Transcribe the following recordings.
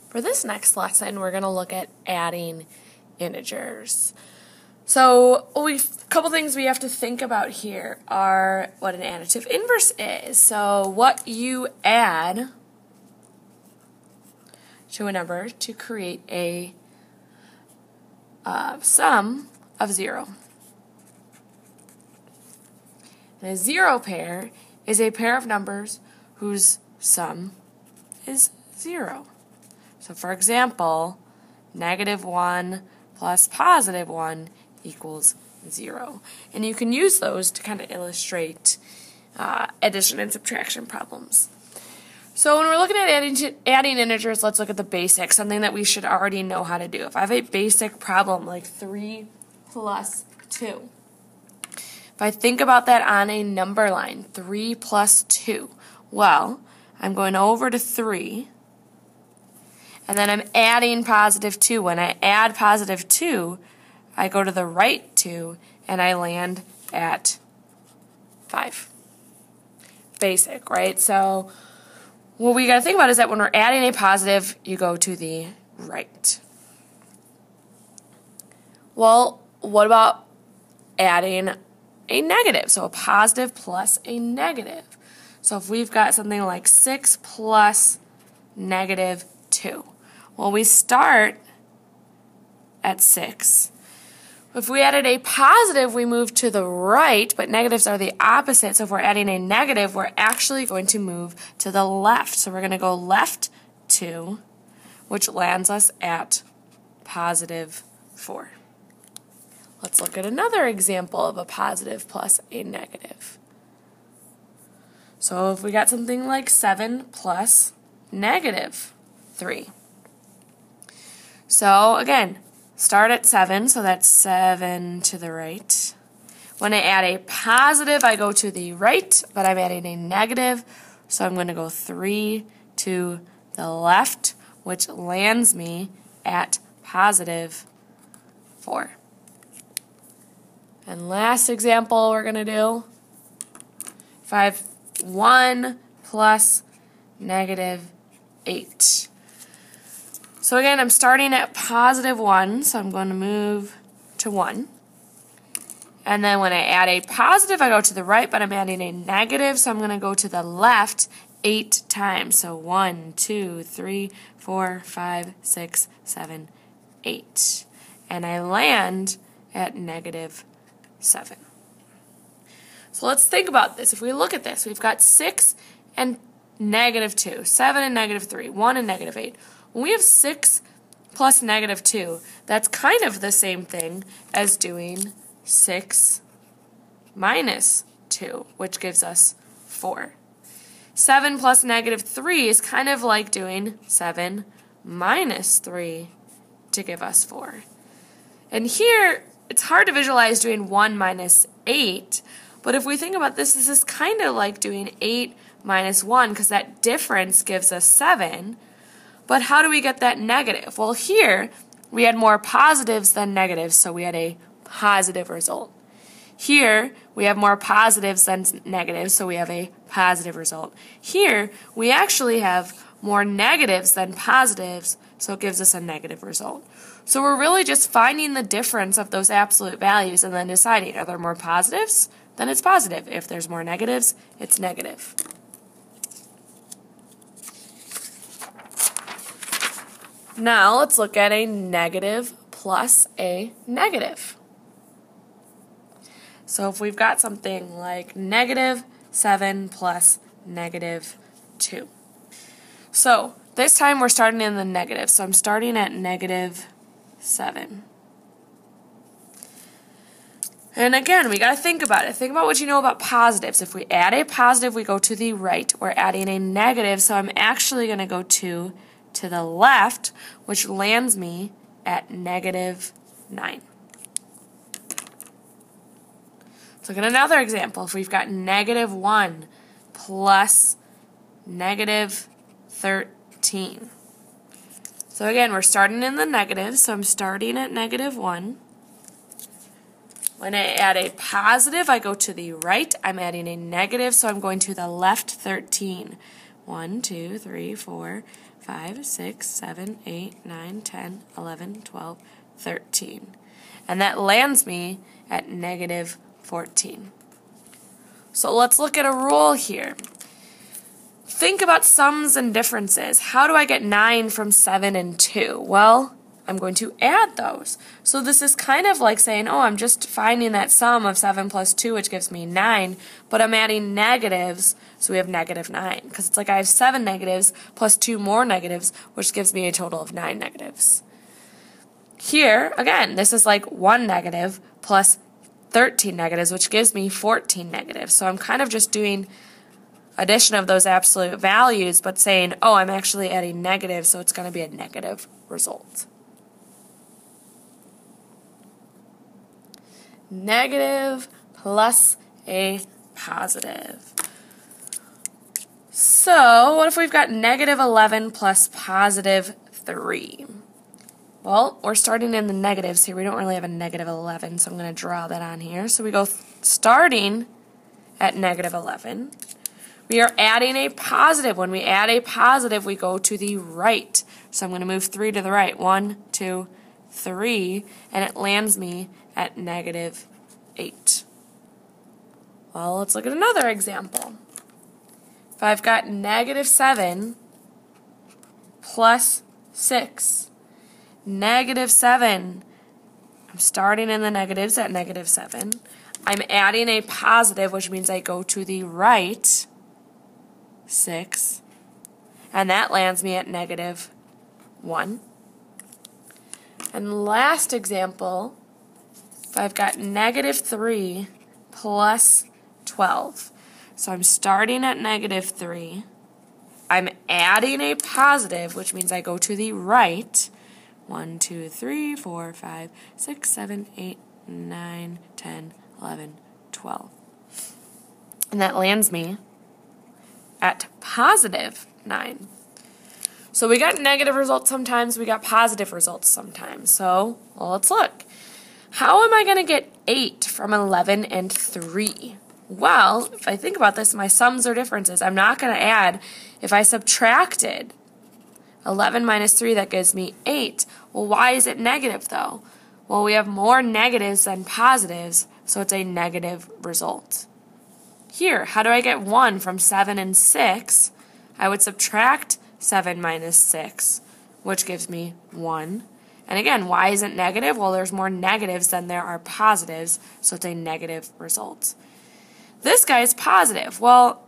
For this next lesson, we're going to look at adding integers. So a couple things we have to think about here are what an additive inverse is. So what you add to a number to create a sum of 0. And a zero pair is a pair of numbers whose sum is 0. So for example, -1 plus +1 equals 0. And you can use those to kind of illustrate addition and subtraction problems. So when we're looking at adding integers, let's look at the basics, something that we should already know how to do. If I have a basic problem like 3 plus 2, if I think about that on a number line, 3 plus 2, well, I'm going over to 3, and then I'm adding +2. When I add +2, I go to the right 2, and I land at 5. Basic, right? So what we got to think about is that when we're adding a positive, you go to the right. Well, what about adding a negative? So a positive plus a negative. So if we've got something like 6 plus -2, well, we start at 6. If we added a positive, we move to the right, but negatives are the opposite. So if we're adding a negative, we're actually going to move to the left. So we're going to go left 2, which lands us at +4. Let's look at another example of a positive plus a negative. So if we got something like 7 plus -3. So again, start at 7, so that's 7 to the right. When I add a positive, I go to the right, but I'm adding a negative, so I'm going to go 3 to the left, which lands me at +4. And last example we're going to do, if I have 1 plus -8. So again, I'm starting at +1, so I'm going to move to 1. And then when I add a positive, I go to the right, but I'm adding a negative, so I'm going to go to the left 8 times. So 1, 2, 3, 4, 5, 6, 7, 8. And I land at -7. So let's think about this. If we look at this, we've got 6 and -2, 7 and -3, 1 and -8. When we have 6 plus -2, that's kind of the same thing as doing 6 minus 2, which gives us 4. 7 plus -3 is kind of like doing 7 minus 3 to give us 4. And here, it's hard to visualize doing 1 minus 8, but if we think about this, this is kind of like doing 8 minus 1, because that difference gives us 7. But how do we get that negative? Well, here we had more positives than negatives, so we had a positive result. Here we have more positives than negatives, so we have a positive result. Here we actually have more negatives than positives, so it gives us a negative result. So we're really just finding the difference of those absolute values and then deciding, are there more positives? Then it's positive. If there's more negatives, it's negative. Now let's look at a negative plus a negative. So if we've got something like -7 plus -2. So this time we're starting in the negative. So I'm starting at -7. And again, we got to think about it. Think about what you know about positives. If we add a positive, we go to the right. We're adding a negative, so I'm actually going to go to the left, which lands me at -9. Let's look at another example. If we've got -1 plus -13. So again, we're starting in the negative, so I'm starting at -1. When I add a positive, I go to the right. I'm adding a negative, so I'm going to the left 13. 1, 2, 3, 4, 5, 6, 7, 8, 9, 10, 11, 12, 13. And that lands me at negative 14. So let's look at a rule here. Think about sums and differences. How do I get 9 from 7 and 2? Well, I'm going to add those. So this is kind of like saying, oh, I'm just finding that sum of 7 plus 2, which gives me 9, but I'm adding negatives, so we have negative 9. Because it's like I have 7 negatives plus 2 more negatives, which gives me a total of 9 negatives. Here, again, this is like 1 negative plus 13 negatives, which gives me 14 negatives. So I'm kind of just doing addition of those absolute values, but saying, oh, I'm actually adding negatives, so it's going to be a negative result. Negative plus a positive. So what if we've got negative 11 plus positive 3? Well, we're starting in the negatives here. We don't really have a negative 11, so I'm going to draw that on here. So we go starting at negative 11. We are adding a positive. When we add a positive, we go to the right. So I'm going to move 3 to the right. 1, 2, 3, and it lands me at negative 8. Well, let's look at another example. If I've got negative 7 plus 6, negative 7, I'm starting in the negatives at negative 7. I'm adding a positive, which means I go to the right 6, and that lands me at negative 1. And last example, if I've got negative 3 plus 12. So I'm starting at negative 3. I'm adding a positive, which means I go to the right. 1, 2, 3, 4, 5, 6, 7, 8, 9, 10, 11, 12. And that lands me at positive 9. So we got negative results sometimes, we got positive results sometimes. So, well, let's look. How am I going to get 8 from 11 and 3? Well, if I think about this, my sums or differences, I'm not going to add. If I subtracted 11 minus 3, that gives me 8. Well, why is it negative, though? Well, we have more negatives than positives, so it's a negative result. Here, how do I get 1 from 7 and 6? I would subtract 7 minus 6, which gives me 1. And again, why is it negative? Well, there's more negatives than there are positives, so it's a negative result. This guy is positive. Well,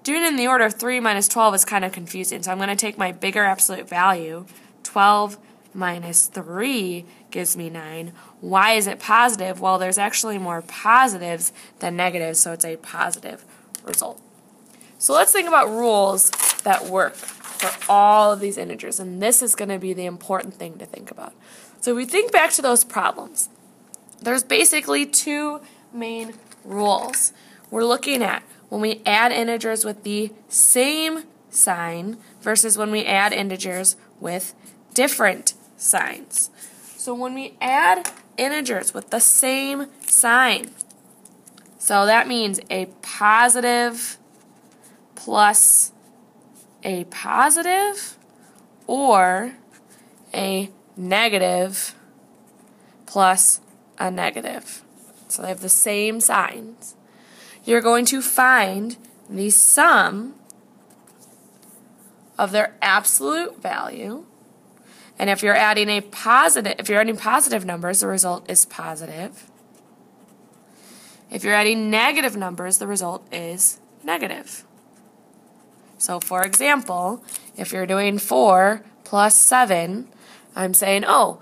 doing it in the order of 3 minus 12 is kind of confusing, so I'm going to take my bigger absolute value. 12 minus 3 gives me 9. Why is it positive? Well, there's actually more positives than negatives, so it's a positive result. So let's think about rules that work for all of these integers, and this is going to be the important thing to think about. So if we think back to those problems, there's basically 2 main rules. We're looking at when we add integers with the same sign versus when we add integers with different signs. So when we add integers with the same sign, so that means a positive plus a positive or a negative plus a negative. So they have the same signs. You're going to find the sum of their absolute value. And if you're adding positive numbers, the result is positive. If you're adding negative numbers, the result is negative. So for example, if you're doing 4 plus 7, I'm saying, oh,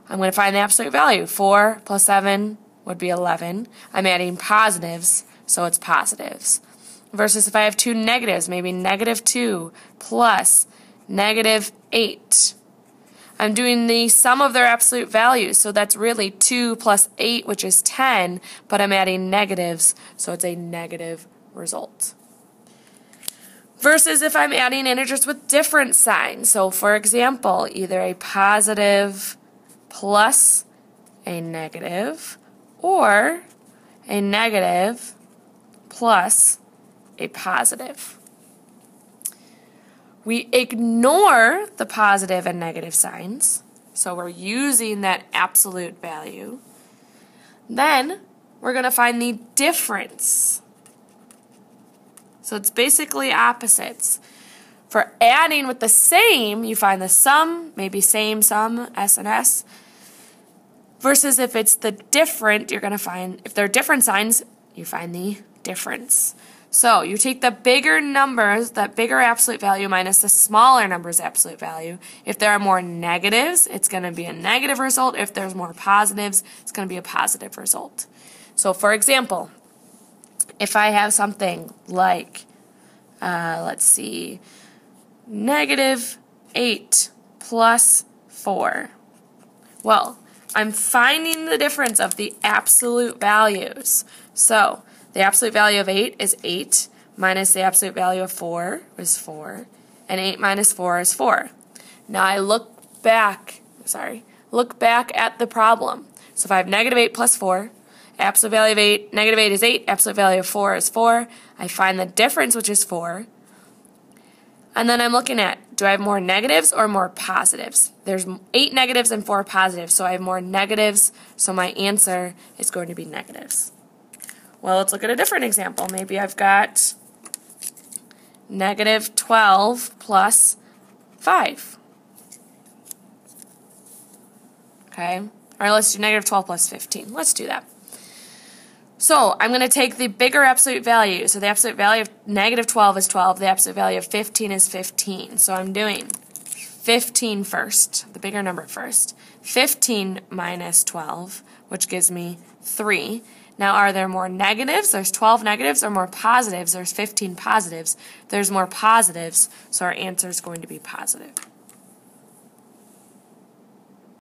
I'm going to find the absolute value. 4 plus 7 would be 11. I'm adding positives, so it's positives. Versus if I have 2 negatives, maybe negative 2 plus negative 8. I'm doing the sum of their absolute values, so that's really 2 plus 8, which is 10, but I'm adding negatives, so it's a negative result. Versus if I'm adding integers with different signs. So for example, either a positive plus a negative or a negative plus a positive. We ignore the positive and negative signs. So we're using that absolute value. Then we're going to find the difference. So it's basically opposites. For adding with the same, you find the sum, maybe same, sum, S and S. Versus if it's the different, you're going to find, if they're different signs, you find the difference. So you take the bigger numbers, that bigger absolute value minus the smaller number's absolute value. If there are more negatives, it's going to be a negative result. If there's more positives, it's going to be a positive result. So for example, if I have something like, let's see, -8 plus 4. Well, I'm finding the difference of the absolute values. So the absolute value of 8 is 8, minus the absolute value of 4 is 4, and 8 minus 4 is 4. Now I look back at the problem. So if I have -8 plus 4, absolute value of 8, -8 is 8, absolute value of 4 is 4, I find the difference, which is 4, and then I'm looking at, do I have more negatives or more positives? There's 8 negatives and 4 positives, so I have more negatives, so my answer is going to be negatives. Well, let's look at a different example. Maybe I've got -12 plus 5. Okay? Or let's do -12 plus 15. Let's do that. So I'm going to take the bigger absolute value. So the absolute value of -12 is 12. The absolute value of 15 is 15. So I'm doing 15 first, the bigger number first. 15 minus 12, which gives me 3. Now, are there more negatives? There's 12 negatives, or more positives? There's 15 positives. There's more positives, so our answer is going to be positive.